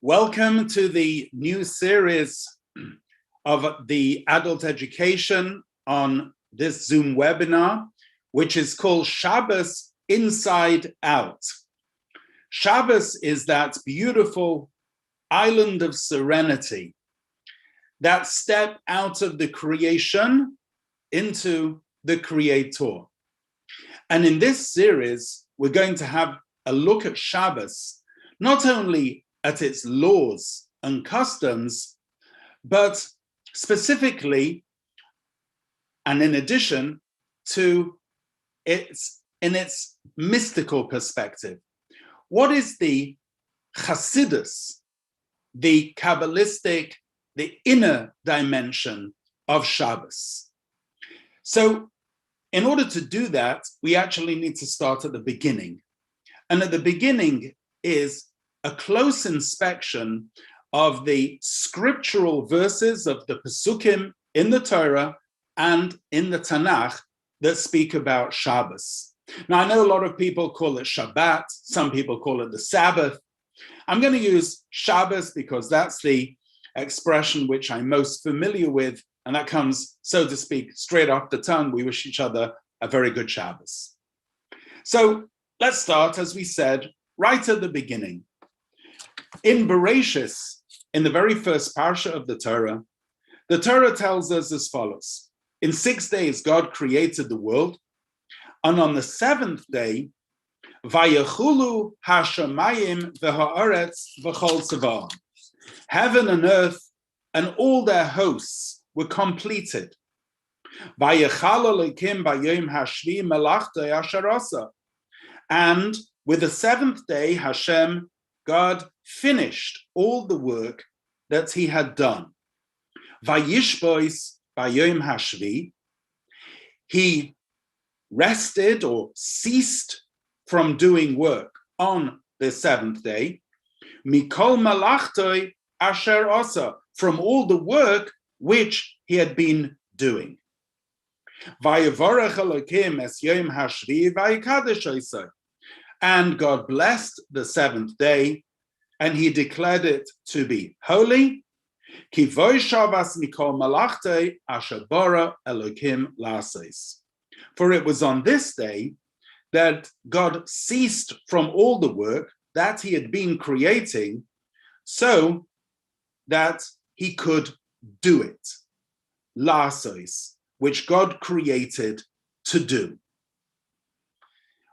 Welcome to the new series of the adult education on this Zoom webinar, which is called Shabbos Inside Out. Shabbos is that beautiful island of serenity, that step out of the creation into the Creator. And in this series, we're going to have a look at Shabbos, not only at its laws and customs, but specifically, and in addition to its mystical perspective. What is the Chassidus, the Kabbalistic, the inner dimension of Shabbos? So in order to do that, we actually need to start at the beginning. And at the beginning is a close inspection of the scriptural verses of the Pesukim in the Torah and in the Tanakh that speak about Shabbos. Now, I know a lot of people call it Shabbat, some people call it the Sabbath. I'm going to use Shabbos because that's the expression which I'm most familiar with, and that comes, so to speak, straight off the tongue. We wish each other a very good Shabbos. So let's start, as we said, right at the beginning. In Bereshis, in the very first parsha of the Torah tells us as follows. In 6 days, God created the world, and on the seventh day, Vayechulu hashamayim v'ha'aretz v'chol tzava'am. Heaven and earth and all their hosts were completed. Vayechal Elokim bayom hashvi melachta asher asa. And with the seventh day, Hashem, God, finished all the work that he had done. Vayishbois bayom hashvi. He rested or ceased from doing work on the seventh day. Mikol malachtoi asher asa, from all the work which he had been doing. Vayevorech Elokim es yom hashvi vayikadesh oseh. And God blessed the seventh day, and he declared it to be holy. Ki voy Shabbos mikol malachtei asher bara Elokim lases. For it was on this day that God ceased from all the work that he had been creating, so that he could do it. Lases, which God created to do.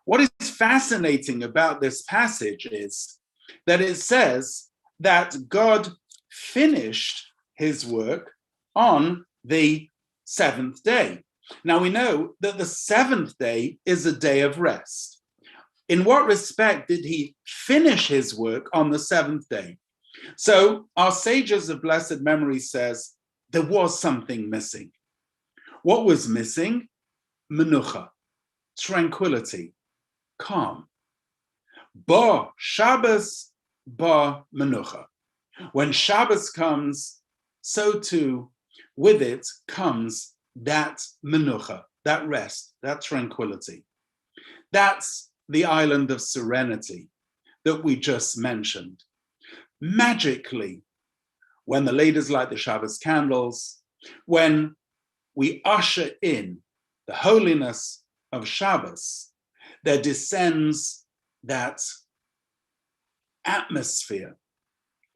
What is fascinating about this passage is that it says that God finished his work on the seventh day. Now we know that the seventh day is a day of rest. In what respect did he finish his work on the seventh day? So our sages of blessed memory says there was something missing. What was missing? Menucha, tranquility, calm. Ba Shabbos, ba menucha. When Shabbos comes, so too with it comes that menucha, that rest, that tranquility. That's the island of serenity that we just mentioned. Magically, when the ladies light the Shabbos candles, when we usher in the holiness of Shabbos, there descends that atmosphere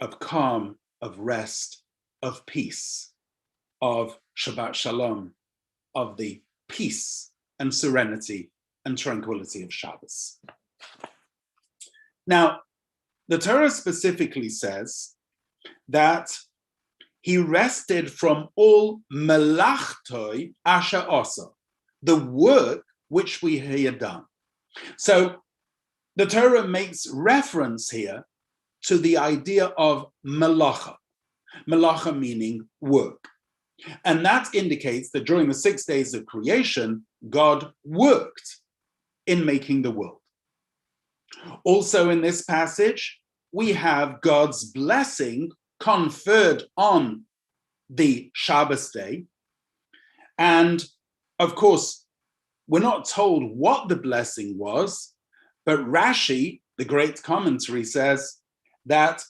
of calm, of rest, of peace, of Shabbat Shalom, of the peace and serenity and tranquility of Shabbos. Now, the Torah specifically says that he rested from all melachtoi asher asa, the work which he had done. So the Torah makes reference here to the idea of melacha. Melacha meaning work. And that indicates that during the 6 days of creation, God worked in making the world. Also in this passage, we have God's blessing conferred on the Shabbos day. And of course, we're not told what the blessing was, but Rashi, the great commentary, says that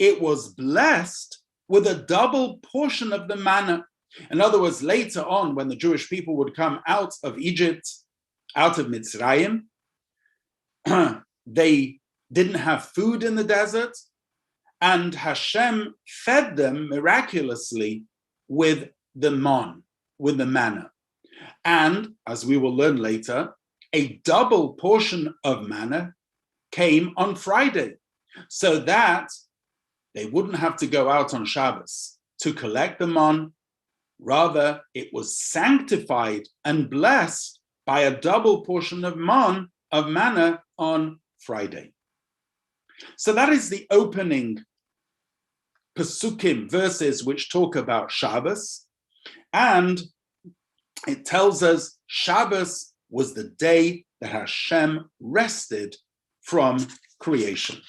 it was blessed with a double portion of the manna. In other words, later on, when the Jewish people would come out of Egypt, out of Mitzrayim, they didn't have food in the desert, and Hashem fed them miraculously with the manna. And, as we will learn later, a double portion of manna came on Friday, so that they wouldn't have to go out on Shabbos to collect the man. Rather, it was sanctified and blessed by a double portion of manna on Friday. So that is the opening Pesukim, verses which talk about Shabbos. And it tells us Shabbos was the day that Hashem rested from creation.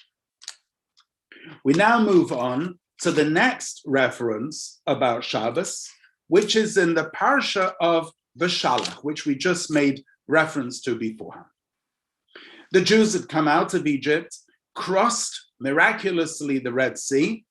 We now move on to the next reference about Shabbos, which is in the parsha of Veshalach, which we just made reference to beforehand. The Jews had come out of Egypt, crossed miraculously the Red Sea,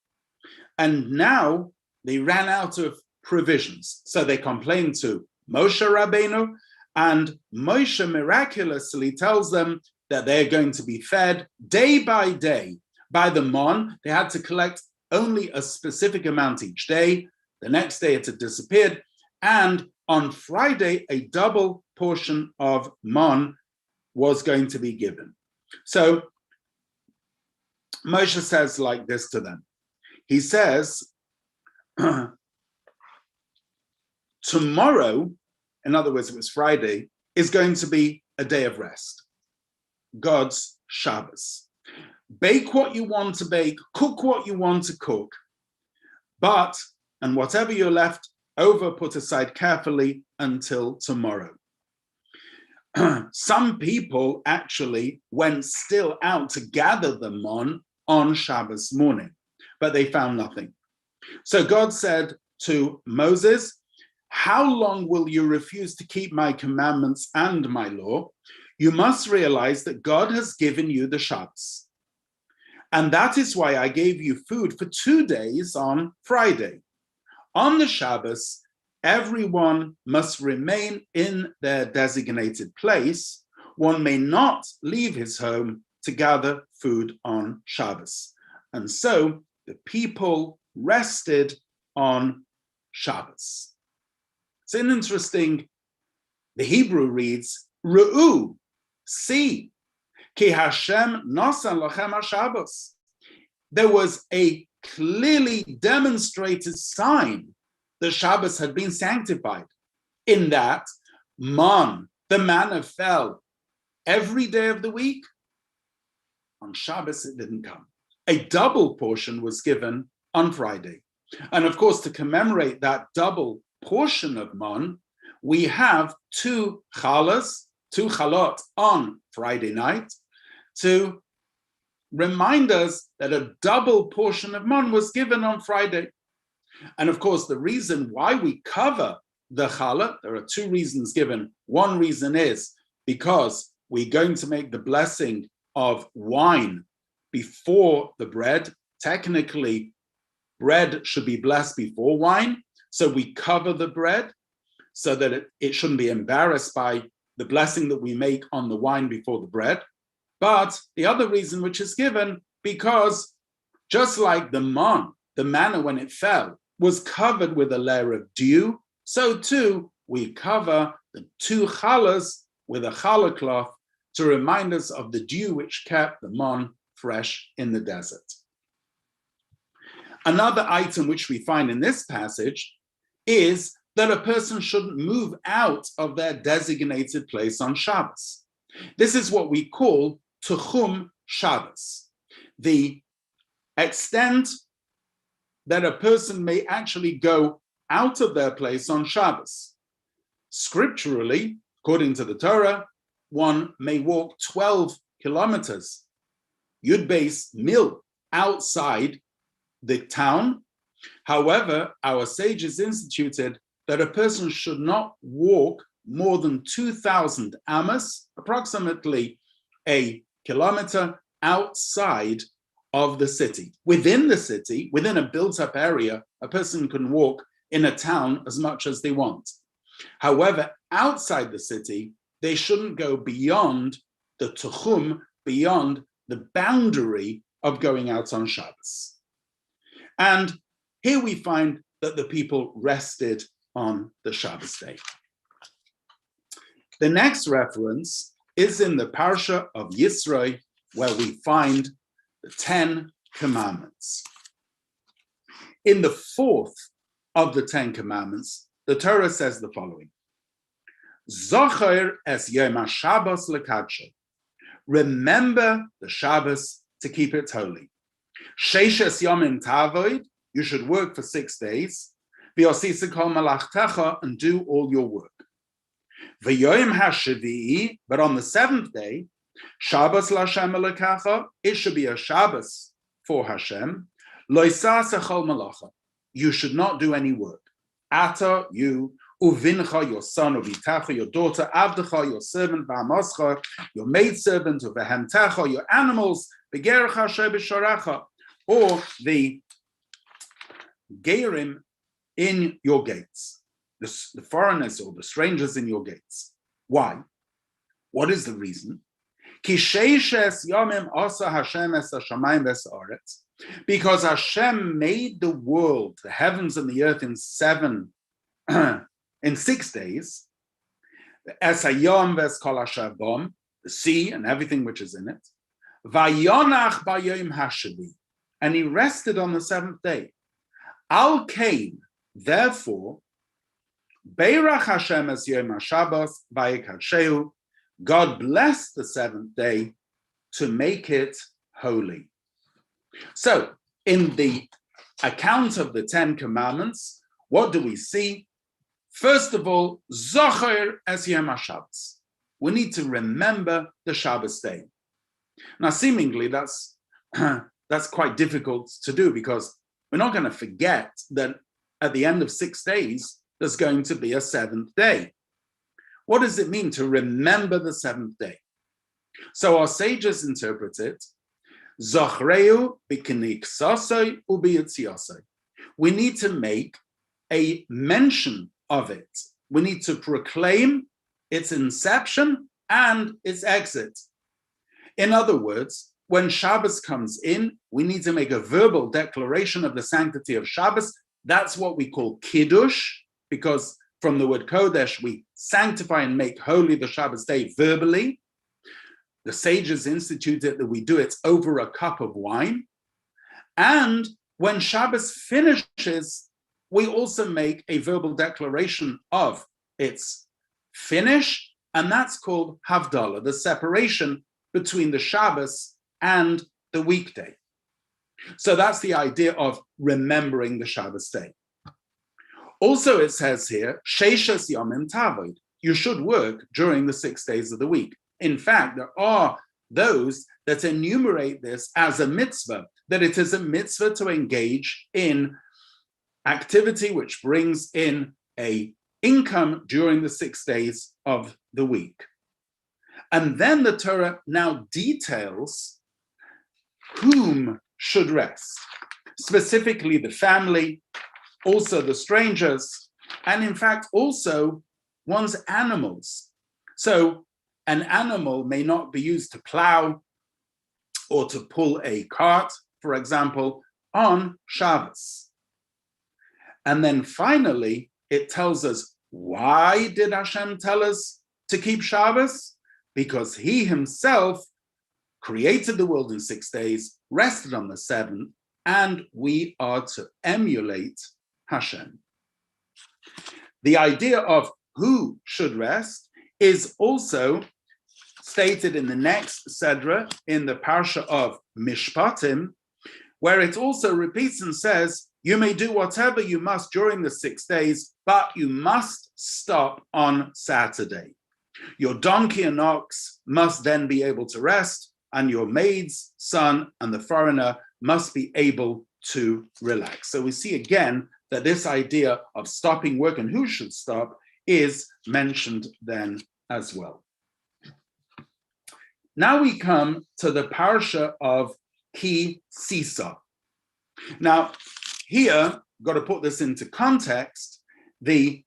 and now they ran out of provisions. So they complained to Moshe Rabbeinu, and Moshe miraculously tells them that they're going to be fed day by day by the man. They had to collect only a specific amount each day. The next day it had disappeared. And on Friday, a double portion of man was going to be given. So Moshe says like this to them. He says, tomorrow, in other words, it was Friday, is going to be a day of rest. God's Shabbos. Bake what you want to bake, cook what you want to cook, and whatever you're left over, put aside carefully until tomorrow. Some people actually went still out to gather them on Shabbos morning, but they found nothing. So God said to Moses, how long will you refuse to keep my commandments and my law? You must realize that God has given you the Shabbos. And that is why I gave you food for 2 days on Friday. On the Shabbos, everyone must remain in their designated place. One may not leave his home to gather food on Shabbos. And so the people rested on Shabbos. It's an interesting, the Hebrew reads, Re'u, see, ki Hashem nosan lachem ha-Shabbos. There was a clearly demonstrated sign that Shabbos had been sanctified, in that the manna fell every day of the week. On Shabbos, it didn't come. A double portion was given on Friday. And of course, to commemorate that double portion of man, we have two chalot on Friday night to remind us that a double portion of man was given on Friday. And of course, the reason why we cover the challah, there are two reasons given. One reason is because we're going to make the blessing of wine before the bread. Technically, bread should be blessed before wine. So we cover the bread so that it shouldn't be embarrassed by the blessing that we make on the wine before the bread. But the other reason which is given, because just like the manna when it fell was covered with a layer of dew, so too we cover the two challahs with a challah cloth to remind us of the dew which kept the man fresh in the desert. Another item which we find in this passage is that a person shouldn't move out of their designated place on Shabbos. This is what we call Tuchum Shabbos, the extent that a person may actually go out of their place on Shabbos. Scripturally, according to the Torah, one may walk 12 kilometers, Yud Beis Mil, outside the town. However, our sages instituted that a person should not walk more than 2,000 amos, approximately a kilometer, outside of the city. Within the city, within a built-up area, a person can walk in a town as much as they want. However, outside the city, they shouldn't go beyond the tuchum, beyond the boundary of going out on Shabbos. And here we find that the people rested on the Shabbos day. The next reference is in the Parsha of Yisro, where we find the 10 Commandments. In the fourth of the 10 Commandments, the Torah says the following: Zocher es Yom HaShabbos lekadsho. Remember the Shabbos to keep it holy. Sheishes yomim tavoid, you should work for 6 days. V'yosisa kol malachtecha, and do all your work. V'yoyim hashavi'i, but on the 7th day, Shabbos l'Hashem elakacha, it should be a Shabbos for Hashem. Lo yisasa chol malacha, you should not do any work. Ata, you, uvincha, your son, uvitacha, your daughter, avdecha, your servant, v'amoscha, your maidservant, uvehemtecha, your animals, v'gerecha asher b'sharecha, or the gerim in your gates, the foreigners or the strangers in your gates. Why? What is the reason? Because Hashem made the world, the heavens and the earth, in 6 days. The sea and everything which is in it. And he rested on the 7th day. Al Kain, therefore, Beirach Hashem es Yom HaShabbos vayikadsheu, God blessed the 7th day to make it holy. So, in the account of the 10 Commandments, what do we see? First of all, Zocher es Yom HaShabbos. We need to remember the Shabbos day. Now, seemingly, that's quite difficult to do, because we're not going to forget that at the end of 6 days, there's going to be a 7th day. What does it mean to remember the 7th day? So our sages interpret it, Zochreu b'kniksasoi u'b'yitziasoi. We need to make a mention of it. We need to proclaim its inception and its exit. In other words, when Shabbos comes in, we need to make a verbal declaration of the sanctity of Shabbos. That's what we call Kiddush, because from the word Kodesh, we sanctify and make holy the Shabbos day verbally. The sages instituted that we do it over a cup of wine. And when Shabbos finishes, we also make a verbal declaration of its finish, and that's called Havdalah, the separation between the Shabbos and the weekday. So that's the idea of remembering the Shabbos day. Also, it says here, Sheishes Yomim Tavoid, you should work during the 6 days of the week. In fact, there are those that enumerate this as a mitzvah, that it is a mitzvah to engage in activity which brings in an income during the 6 days of the week. And then the Torah now details whom should rest, specifically the family, also the strangers, and in fact also one's animals. So an animal may not be used to plow or to pull a cart, for example, on Shabbos. And then finally, it tells us, why did Hashem tell us to keep Shabbos? Because he himself created the world in 6 days, rested on the 7th, and we are to emulate Hashem. The idea of who should rest is also stated in the next Sedra, in the Parsha of Mishpatim, where it also repeats and says, you may do whatever you must during the 6 days, but you must stop on Saturday. Your donkey and ox must then be able to rest, and your maid's son and the foreigner must be able to relax. So we see again that this idea of stopping work and who should stop is mentioned then as well. Now we come to the Parsha of ki sisa. Now, here, got to put this into context, the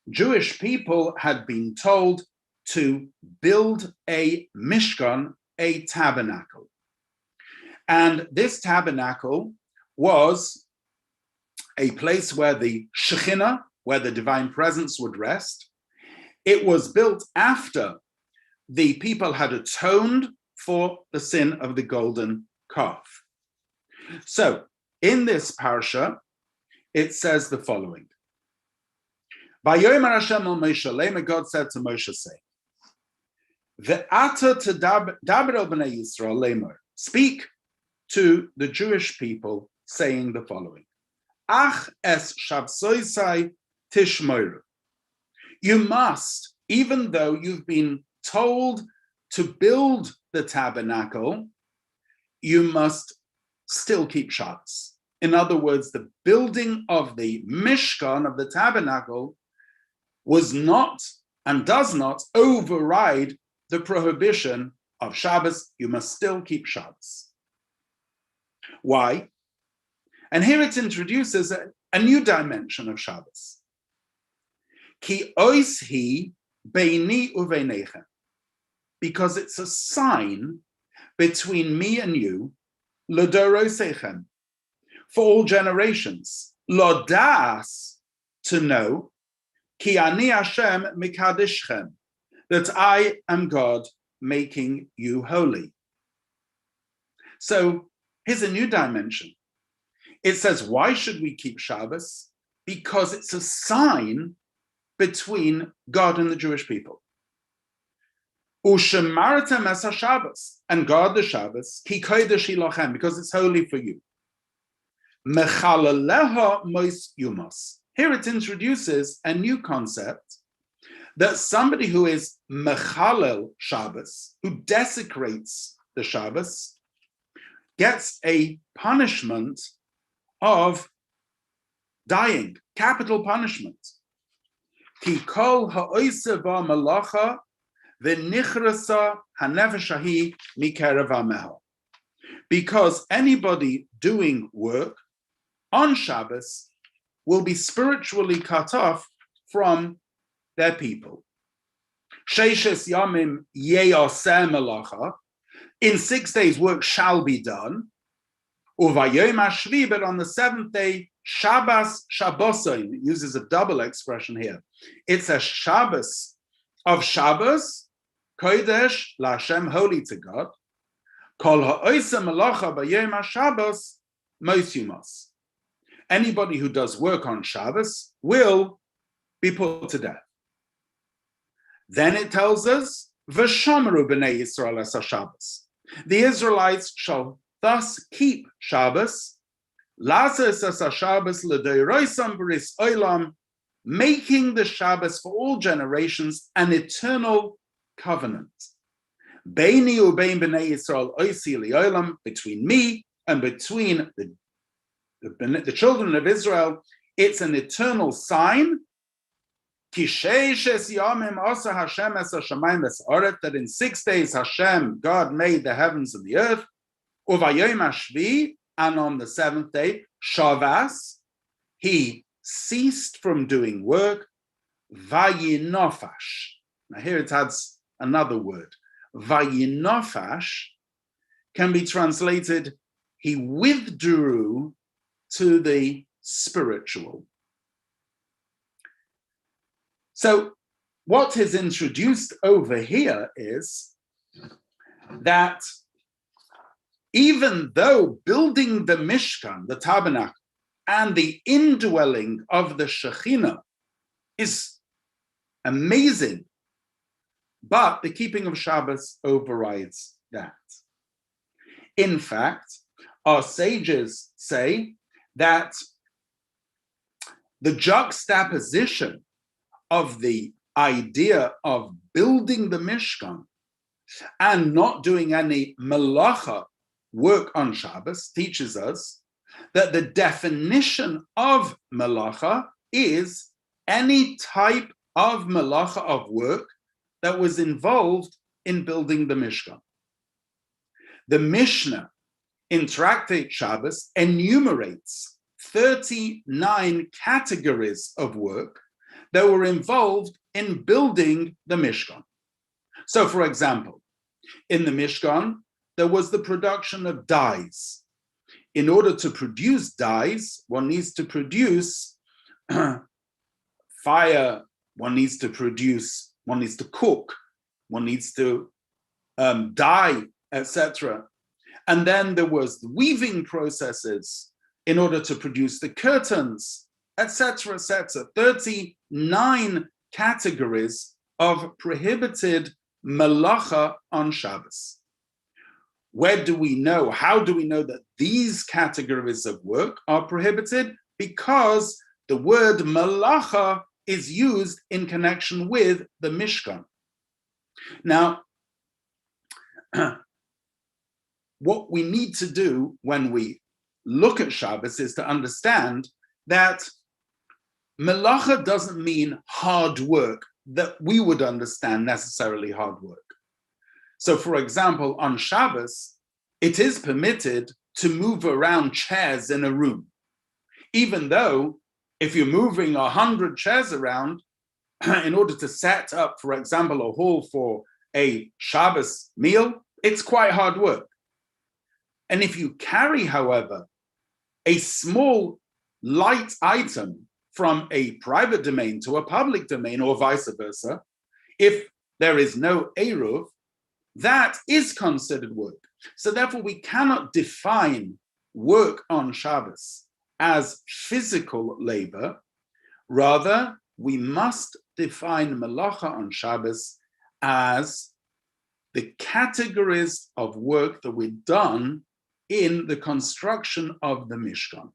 Jewish people had been told to build a mishkan, a tabernacle. And this tabernacle was a place where the Shekhinah, where the divine presence would rest. It was built after the people had atoned for the sin of the golden calf. So, in this parsha, it says the following. Vayomer Hashem el Moshe, Lema, God said to Moshe, say, Ve'ata tedaber el bnei Yisrael lemer, speak to the Jewish people, saying the following. Ach es shabsoisai tishmoru. You must, even though you've been told to build the tabernacle, you must still keep Shabbos. In other words, the building of the Mishkan, of the tabernacle, was not and does not override the prohibition of Shabbos. You must still keep Shabbos. Why? And here it introduces a new dimension of Shabbos. Ki ois hi beini uveinechem. Because it's a sign between me and you, l'dorosechem, for all generations, lodas, to know, ki ani Hashem mikadishchem, that I am God making you holy. So here's a new dimension. It says, why should we keep Shabbos? Because it's a sign between God and the Jewish people. U'shemartem es haShabbos, and guard the Shabbos, ki kodesh ilochem, because it's holy for you. Mechalaleha mois yumos. Here it introduces a new concept that somebody who is mechalel Shabbos, who desecrates the Shabbos, gets a punishment of dying, capital punishment. Ki kol ha'oise ba malacha v'nichrasa hanefesh hahi mikerav hameha. Because anybody doing work on Shabbos will be spiritually cut off from their people. Sheishes yamim yeyaseh melacha. In 6 days, work shall be done. Uvayom hashvi, but on the seventh day, Shabbos Shabbosim. It uses a double expression here. It's a Shabbos of Shabbos, Kodesh LaHashem, holy to God. Kol ha'oisa melacha b'yom haShabbos mos yumos. Anybody who does work on Shabbos will be put to death. Then it tells us, V'shomeru b'nei Yisrael es haShabbos. The Israelites shall thus keep Shabbos, Lazes es haShabbos l'doiroisam b'ris olam, making the Shabbos for all generations an eternal covenant. Beini ubein b'nei Yisrael oisi li'olam, between me and between the children of Israel, it's an eternal sign. That in 6 days Hashem, God made the heavens and the earth. And on the seventh day, Shavas, he ceased from doing work. Vayinofash. Now here it adds another word. Vayinofash can be translated, he withdrew to the spiritual. So what is introduced over here is that even though building the Mishkan, the tabernacle, and the indwelling of the Shekhinah is amazing, but the keeping of Shabbos overrides that. In fact, our sages say that the juxtaposition of the idea of building the Mishkan and not doing any melacha, work on Shabbos, teaches us that the definition of melacha is any type of melacha, of work, that was involved in building the Mishkan. The Mishnah in Tractate Shabbos enumerates 39 categories of work that were involved in building the Mishkan. So, for example, in the Mishkan, there was the production of dyes. In order to produce dyes, one needs to produce fire, one needs to cook, one needs to dye, etc. And then there was the weaving processes in order to produce the curtains, etc., etc. 39 categories of prohibited melacha on Shabbos. Where do we know? How do we know that these categories of work are prohibited? Because the word melacha is used in connection with the Mishkan. Now, what we need to do when we look at Shabbos is to understand that melacha doesn't mean hard work that we would understand necessarily hard work. So, for example, on Shabbos, it is permitted to move around chairs in a room, even though if you're moving 100 chairs around in order to set up, for example, a hall for a Shabbos meal, it's quite hard work. And if you carry, however, a small light item from a private domain to a public domain or vice versa, if there is no eruv, that is considered work. So therefore, we cannot define work on Shabbos as physical labor. Rather, we must define melacha on Shabbos as the categories of work that were done in the construction of the Mishkan.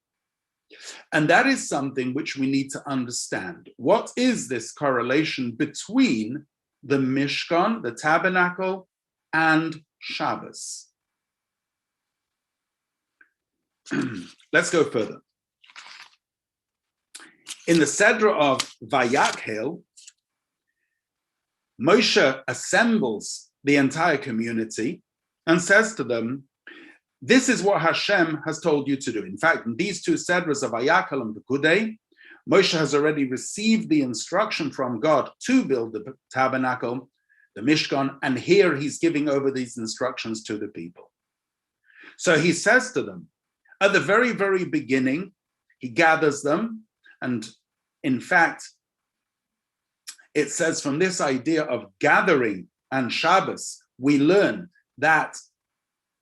And that is something which we need to understand. What is this correlation between the Mishkan, the tabernacle, and Shabbos? Let's go further. In the Sedra of Vayakhel, Moshe assembles the entire community and says to them, this is what Hashem has told you to do. In fact, in these two Sedras of Vayakhel and Pekudei, Moshe has already received the instruction from God to build the tabernacle, the Mishkan, and here he's giving over these instructions to the people. So he says to them, at the very, very beginning, he gathers them, and in fact, it says from this idea of gathering and Shabbos, we learn that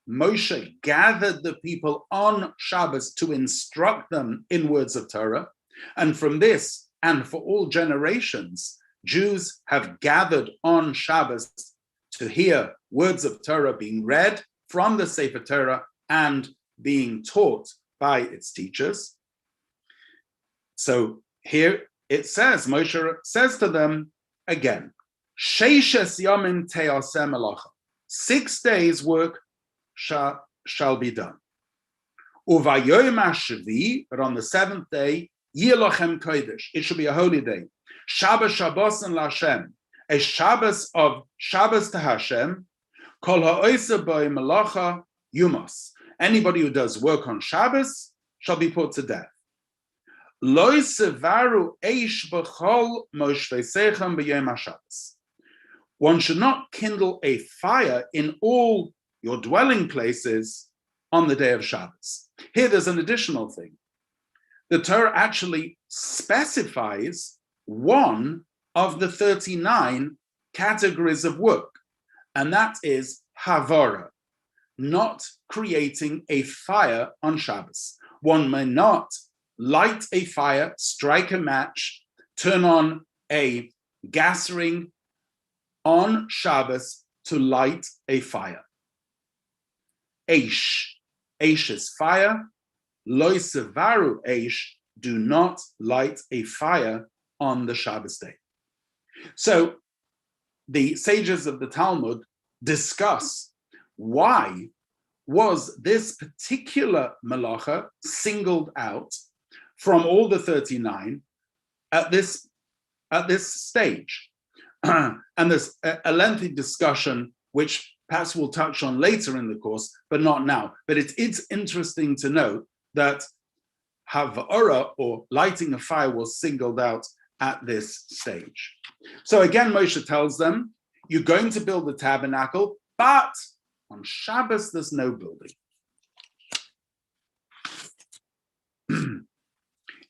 Moshe gathered the people on Shabbos to instruct them in words of Torah, and from this, and for all generations, Jews have gathered on Shabbos to hear words of Torah being read from the Sefer Torah and being taught by its teachers. So here it says, Moshe says to them again, Sheishes yomim te'aseh melacha. 6 days work shall be done. Uvayom hashvi, but on the 7th day, yilochem kodesh, it should be a holy day. Shabbos Shabbosin LaHashem, a Shabbos of Shabbos to Hashem. Kol ha'oser bo melacha yumas. Anybody who does work on Shabbos shall be put to death. Lo sevaru eish b'chol moshveiseichem b'yom haShabbos. One should not kindle a fire in all your dwelling places on the day of Shabbos. Here there's an additional thing. The Torah actually specifies one of the 39 categories of work, and that is havara, not creating a fire on Shabbos. One may not light a fire, strike a match, turn on a gas ring on Shabbos to light a fire. Eish is fire. Lo sevaru eish, do not light a fire on the Shabbos day. So the sages of the Talmud discuss why was this particular melacha singled out from all the 39 at this stage. And there's a lengthy discussion which perhaps we'll touch on later in the course, but not now. But it's interesting to note that Hava'ora, or lighting a fire, was singled out at this stage. So again, Moshe tells them, you're going to build the tabernacle, but on Shabbos, there's no building.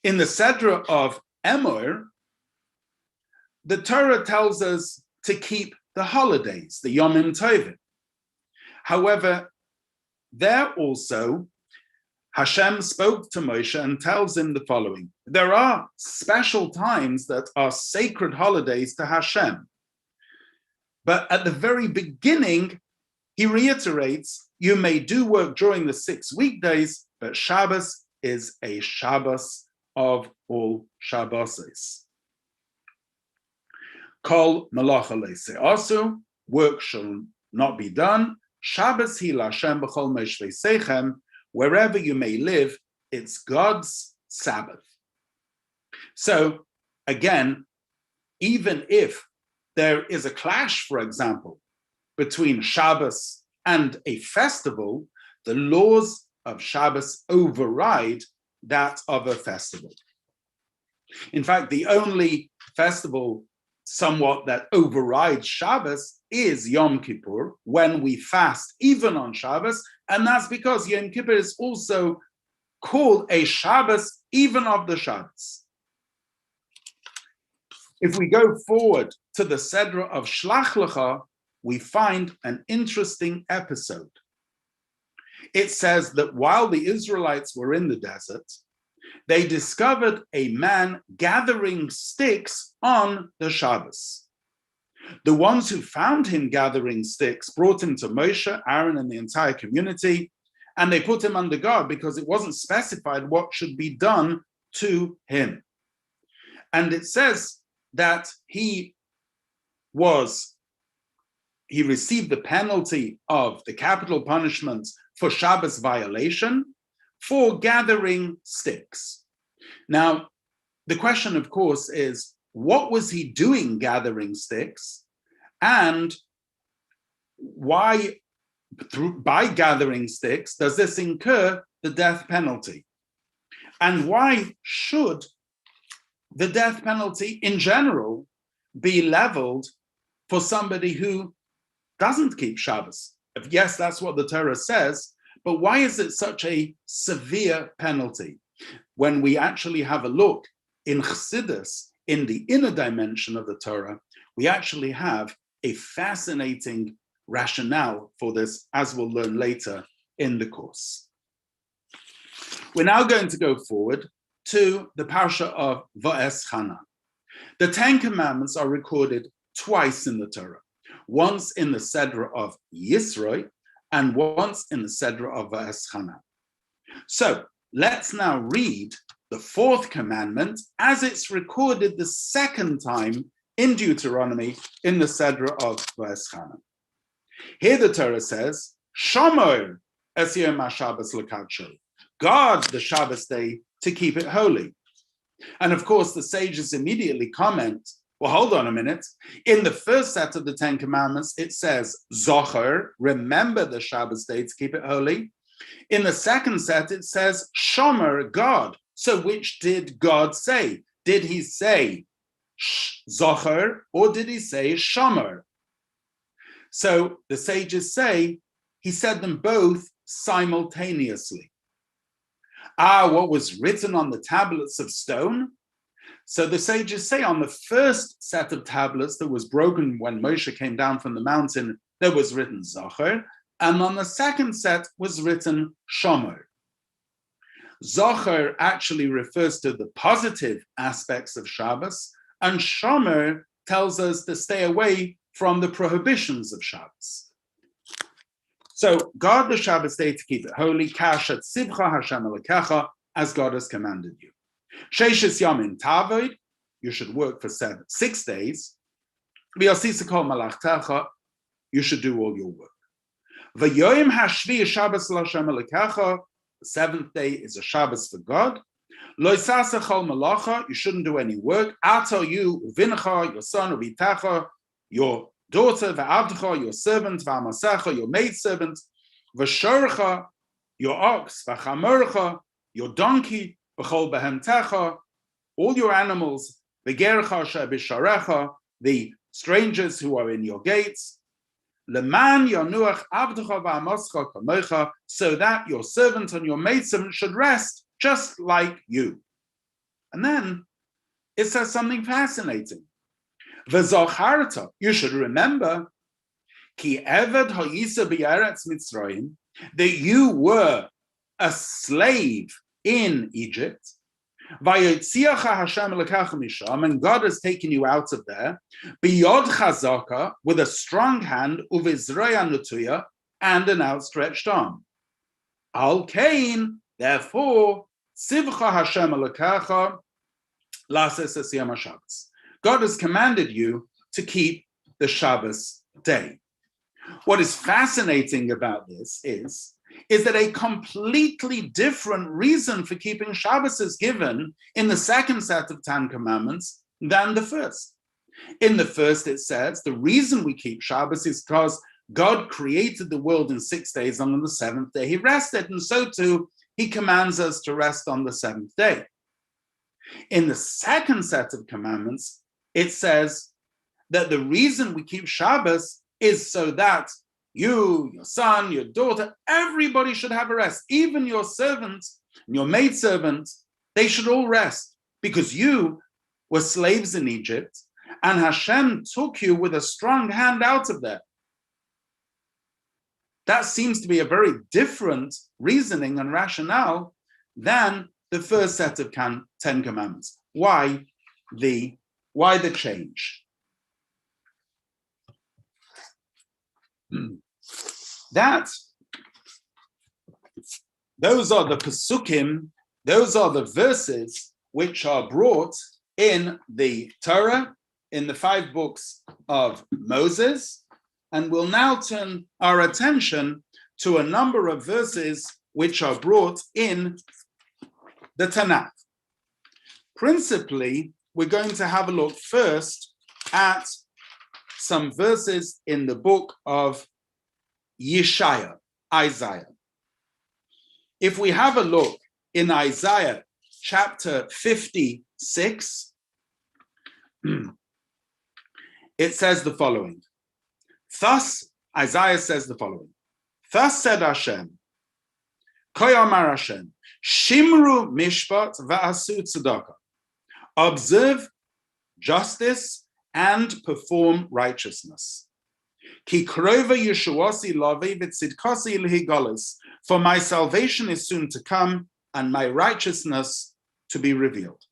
In the Sedra of Emor, the Torah tells us to keep the holidays, the Yomim Tovim. However, there also, Hashem spoke to Moshe and tells him the following. There are special times that are sacred holidays to Hashem. But at the very beginning, he reiterates, you may do work during the 6 weekdays, but Shabbos is a Shabbos of all Shabboses. Kol malacha le'se'asu, work shall not be done. Shabbos hi l'Hashem b'chol moshvei seichem, wherever you may live, it's God's Sabbath. So again, even if there is a clash, for example, between Shabbos and a festival, the laws of Shabbos override that of a festival. In fact, the only festival somewhat that overrides Shabbos is Yom Kippur, when we fast even on Shabbos, and that's because Yom Kippur is also called a Shabbos even of the Shabbos. If we go forward to the Sedra of Shlach Lecha, we find an interesting episode. It says that while the Israelites were in the desert, they discovered a man gathering sticks on the Shabbos. The ones who found him gathering sticks brought him to Moshe, Aaron, and the entire community, and they put him under guard because it wasn't specified what should be done to him. And it says that he received the penalty of the capital punishment for Shabbos violation for gathering sticks. Now, the question, of course, is what was he doing gathering sticks, and why, by gathering sticks, does this incur the death penalty? And why should the death penalty in general be leveled for somebody who doesn't keep Shabbos? Yes, that's what the Torah says, but why is it such a severe penalty? When we actually have a look in Chassidus, in the inner dimension of the Torah, we actually have a fascinating rationale for this, as we'll learn later in the course. We're now going to go forward to the parsha of Va'eschanan. The 10 Commandments are recorded twice in the Torah, once in the Sedra of Yisro and once in the Sedra of Va'eschanan. So let's now read the 4th commandment as it's recorded the second time in Deuteronomy in the Sedra of Va'eschanan. Here the Torah says, Shomer es yom HaShabbos l'kadsho, guard the Shabbos day to keep it holy. And of course, the sages immediately comment, well, hold on a minute. In the first set of the 10 Commandments, it says, Zocher, remember the Shabbos day to keep it holy. In the second set, it says, Shomer, God. So which did God say? Did he say Zocher, or did he say Shomer? So the sages say, he said them both simultaneously. What was written on the tablets of stone? So the sages say on the first set of tablets that was broken when Moshe came down from the mountain, there was written Zocher, and on the second set was written Shomer. Zocher actually refers to the positive aspects of Shabbos, and Shomer tells us to stay away from the prohibitions of Shabbos. So guard the Shabbos day to keep it holy, kashat sivcha Hashem Elokecha, as God has commanded you. Sheishes yamin tavod, you should work for 6 days. V'yasisa kol malachtecha, you should do all your work. V'yoyim hashvi Shabbos l'Hashem Elokecha, the 7th day is a Shabbos for God. Lo yisasa chol malacha, you shouldn't do any work. Ato you, uvincha, your son, uvitecha, your daughter, v'avdecha, your servant, v'amasecha, your maidservant, v'shorcha, your ox, v'chamorcha, your donkey, v'chol behemtecha, all your animals, v'gercha she'b'sharecha, the strangers who are in your gates, leman yanuach avdecha v'amoscha kamocha, so that your servant and your maidservant should rest just like you. And then it says something fascinating. V'zacharta, you should remember, ki eved ha'isa b'yeretz Mitzrayim, that you were a slave in Egypt. Vayotziacha Hashem elokach misham, and God has taken you out of there. Biyod chazaka, with a strong hand, uvizroya nutuya, and an outstretched arm. Al kain, therefore, sivcha Hashem elokacha lases esiyam haShabbos. God has commanded you to keep the Shabbos day. What is fascinating about this is that a completely different reason for keeping Shabbos is given in the second set of 10 commandments than the first. In the first, it says the reason we keep Shabbos is because God created the world in 6 days, and on the seventh day he rested, and so too he commands us to rest on the seventh day. In the second set of commandments, it says that the reason we keep Shabbos is so that you, your son, your daughter, everybody should have a rest. Even your servants and your maidservants, they should all rest, because you were slaves in Egypt and Hashem took you with a strong hand out of there. That seems to be a very different reasoning and rationale than the first set of 10 commandments. Why the change? Those are the Pesukim, those are the verses which are brought in the Torah, in the 5 books of Moses, and we'll now turn our attention to a number of verses which are brought in the Tanakh. Principally, we're going to have a look first at some verses in the book of Isaiah. If we have a look in Isaiah chapter 56, it says the following. Thus, Isaiah says the following. Thus said Hashem, Koyamar Hashem, Shimru mishpat va'asu tzedakah. Observe justice and perform righteousness. Ki krova yeshuasi lavi v'tzidkasi lehigalos. For my salvation is soon to come, and my righteousness to be revealed.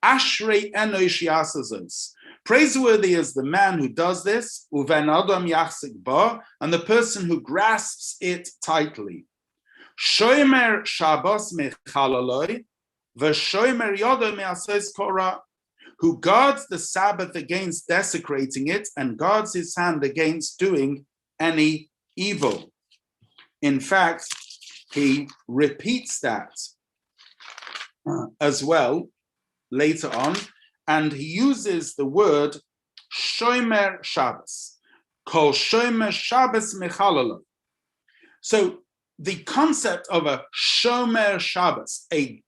Ashrei enosh yasazos. Praiseworthy is the man who does this, uven adam yachzik ba, and the person who grasps it tightly. Shomer Shabbos mechalaloi, v'shomer yodo me'asos korah, who guards the Sabbath against desecrating it and guards his hand against doing any evil. In fact, he repeats that as well later on, and he uses the word Shomer Shabbos, Kol Shomer Shabbos Mechalaloi. So the concept of a Shomer Shabbos, a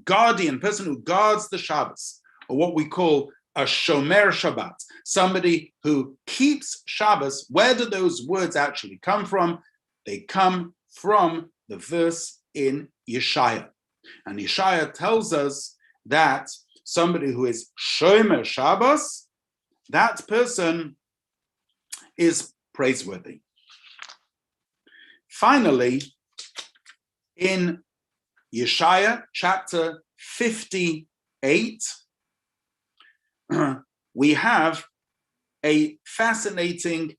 guardian, person who guards the Shabbos, or what we call a Shomer Shabbat, somebody who keeps Shabbos. Where do those words actually come from? They come from the verse in Yeshaya. And Yeshaya tells us that somebody who is Shomer Shabbos, that person is praiseworthy. Finally, in Yeshaya chapter 58, we have a fascinating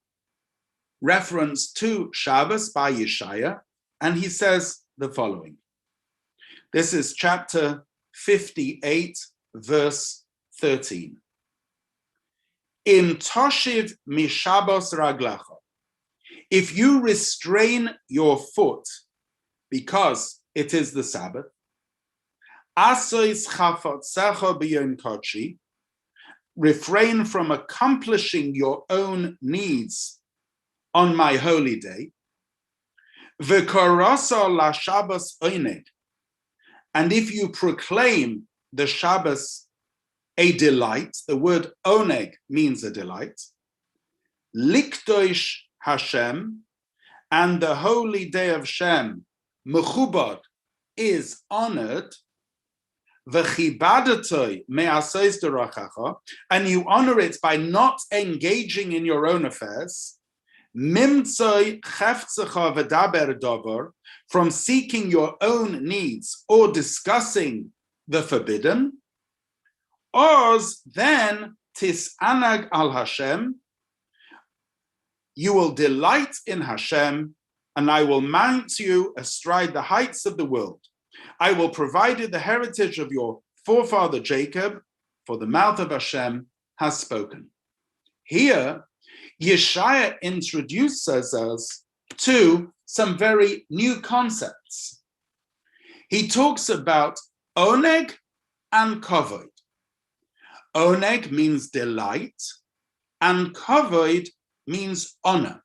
reference to Shabbos by Yeshaya, and he says the following. This is chapter 58, verse 13. Im toshiv mishabos raglacha. If you restrain your foot because it is the Sabbath, asois chafotzecha b'yom kodshi, refrain from accomplishing your own needs on my holy day. V'korasa la Shabbos oneg, and if you proclaim the Shabbos a delight, the word oneg means a delight, likdosh Hashem, and the holy day of Shem, mechubad, is honored, v'chibadetoi me'asos derachacha, and you honor it by not engaging in your own affairs, mimtzoi cheftzecha v'daber dover, from seeking your own needs or discussing the forbidden, oz, then tisanag al Hashem, you will delight in Hashem, and I will mount you astride the heights of the world. I will provide you the heritage of your forefather Jacob, for the mouth of Hashem has spoken. Here, Yeshaya introduces us to some very new concepts. He talks about oneg and kavod. Oneg means delight, and kavod means honor.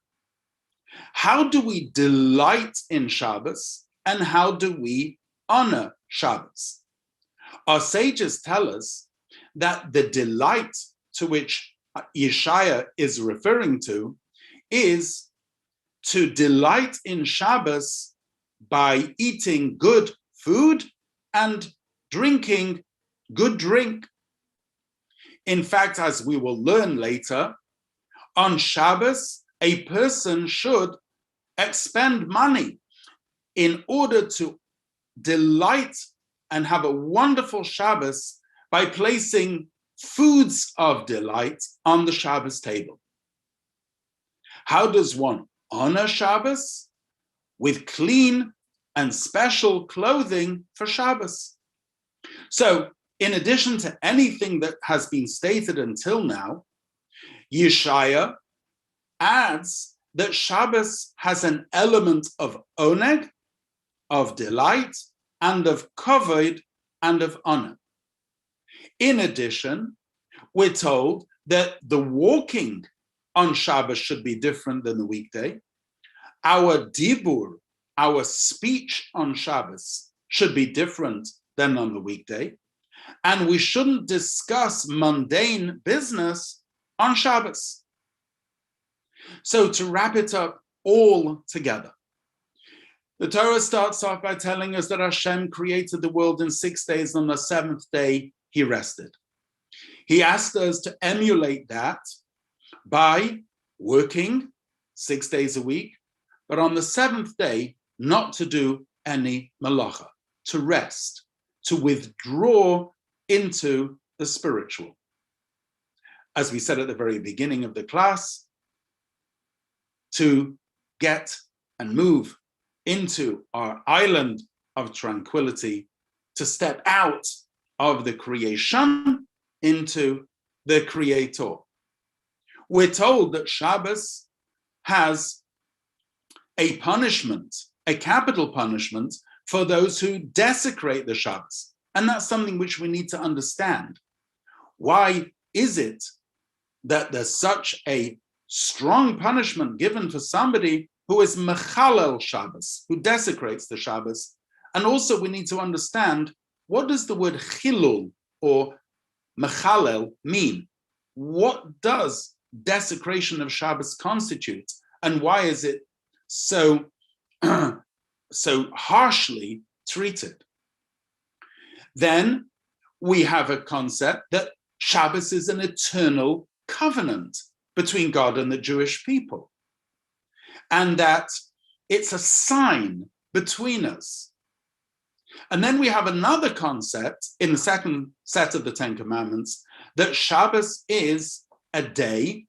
How do we delight in Shabbos, and how do we honor Shabbos? Our sages tell us that the delight to which Yeshaya is referring to is to delight in Shabbos by eating good food and drinking good drink. In fact, as we will learn later, on Shabbos, a person should expend money in order to delight and have a wonderful Shabbos by placing foods of delight on the Shabbos table. How does one honor Shabbos? With clean and special clothing for Shabbos. So, in addition to anything that has been stated until now, Yeshaya adds that Shabbos has an element of oneg, of delight, and of kavod, and of honor. In addition, we're told that the walking on Shabbos should be different than the weekday. Our dibur, our speech on Shabbos, should be different than on the weekday. And we shouldn't discuss mundane business on Shabbos. So to wrap it up all together, the Torah starts off by telling us that Hashem created the world in 6 days, and on the seventh day he rested. He asked us to emulate that by working 6 days a week, but on the seventh day not to do any malacha, to rest, to withdraw into the spiritual. As we said at the very beginning of the class, to get and move into our island of tranquility, to step out of the creation into the creator. We're told that Shabbos has a punishment, a capital punishment for those who desecrate the Shabbos. And that's something which we need to understand. Why is it that there's such a strong punishment given for somebody who is mechalel Shabbos, who desecrates the Shabbos? And also we need to understand, what does the word chilul or mechalel mean? What does desecration of Shabbos constitute? And why is it so, so harshly treated? Then we have a concept that Shabbos is an eternal covenant between God and the Jewish people, and that it's a sign between us. And then we have another concept in the second set of the Ten Commandments, that Shabbos is a day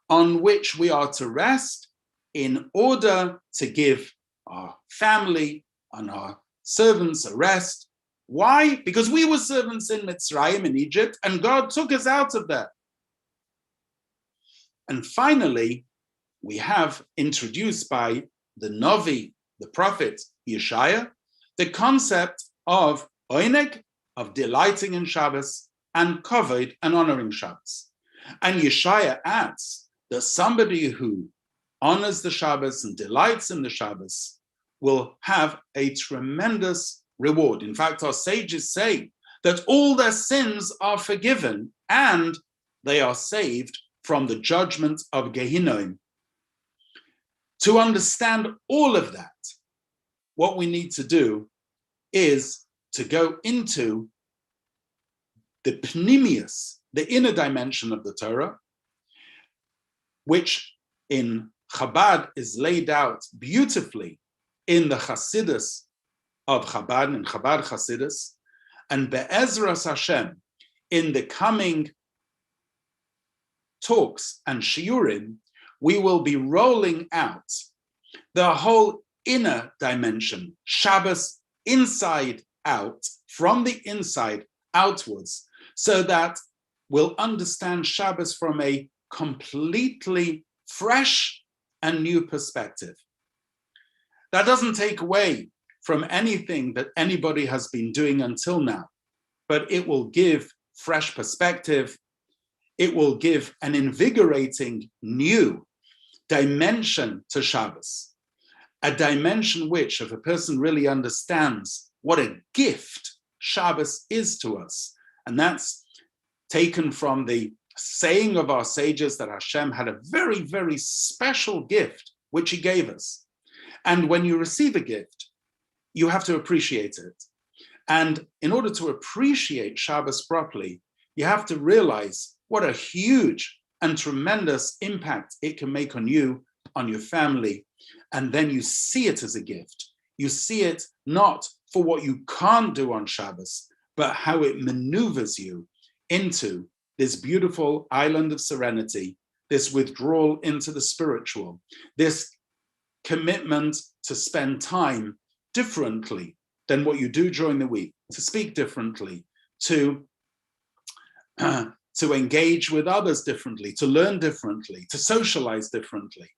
on which we are to rest in order to give our family and our servants a rest. Why? Because we were servants in Mitzrayim, in Egypt, and God took us out of there. And finally, we have introduced by the Novi, the prophet Yeshaya, the concept of oineg, of delighting in Shabbos, and Conferred and honoring Shabbos. And Yeshaya adds that somebody who honors the Shabbos and delights in the Shabbos will have a tremendous reward. In fact, our sages say that all their sins are forgiven and they are saved from the judgment of Gehinnom. To understand all of that, what we need to do is to go into the pnimius, the inner dimension of the Torah, which in Chabad is laid out beautifully in the Chassidus of Chabad, in Chabad Chassidus, and Be'ezras Hashem, in the coming talks and shiurim, we will be rolling out the whole inner dimension, Shabbos inside out, from the inside outwards, so that we'll understand Shabbos from a completely fresh and new perspective. That doesn't take away from anything that anybody has been doing until now, but it will give fresh perspective. It will give an invigorating new dimension to Shabbos, a dimension which, if a person really understands what a gift Shabbos is to us, and that's taken from the saying of our sages that Hashem had a very, very special gift which he gave us. And when you receive a gift, you have to appreciate it. And in order to appreciate Shabbos properly, you have to realize what a huge and tremendous impact it can make on you, on your family. And then you see it as a gift. You see it not for what you can't do on Shabbos, but how it maneuvers you into this beautiful island of serenity, this withdrawal into the spiritual, this commitment to spend time differently than what you do during the week, to speak differently, to engage with others differently, to learn differently, to socialize differently,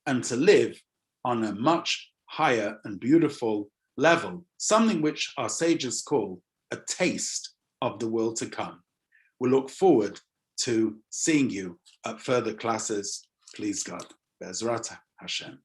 and to live on a much higher and beautiful level, something which our sages call a taste of the world to come. We look forward to seeing you at further classes, please God. Be'ezrat Hashem.